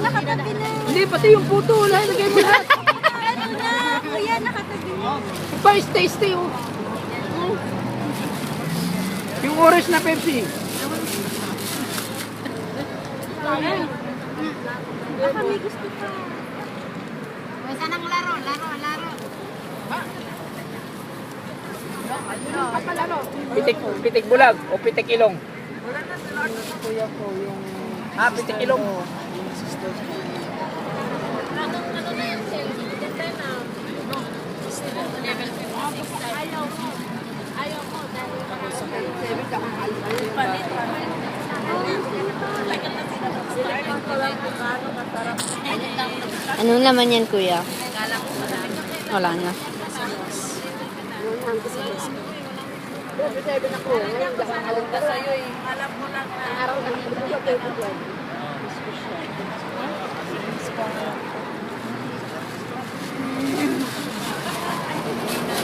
nakatabi na. Hindi, pati yung puto. Wala, lagay mo lahat. Ano na, kuya, nakatabi na. Pa, stay, oh. Yung orange na Pepsi. Baka may gusto pa. Basta ng laro. Pitik bulag o pitik ilong. Kuya ko, yung... Pitik ilong. Ayaw mo dahil Anong laman yan, kuya? Wala na.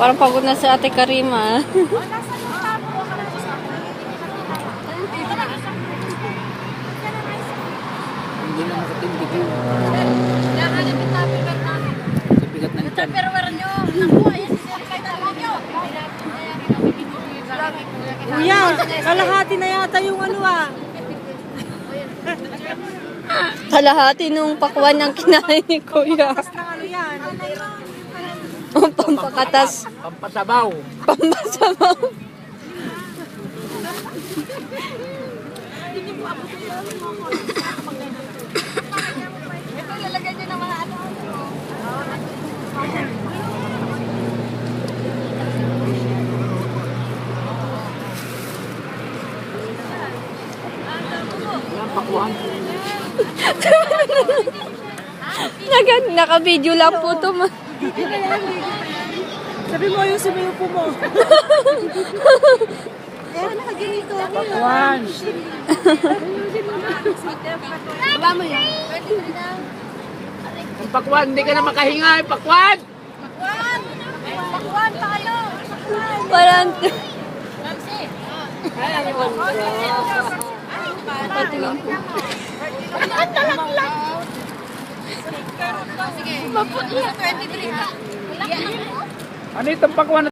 Parang pagod na si Ate Karima. Hindi na makatindig yun. Sa bigat ng tiyan. Kuya, kalahati na yata yung ano ah. Kalahati nung pakwan ng kinain ni kuya. Nang ano yan. Pampakatas. Pampasabaw. Pampasabaw. ito lalagay nyo ng mga ano. Walang pakuhan. Naka-video lang po ito. Sabi mo yung sumiyupo mo. Nakaganito ako. Pakuhan. Baba mo yan. Ang pakuhan, hindi ka na makahinga. Pakuhan! Pakuhan tayo. Parang... Sige. 23 ka. Ano itong pakuhan?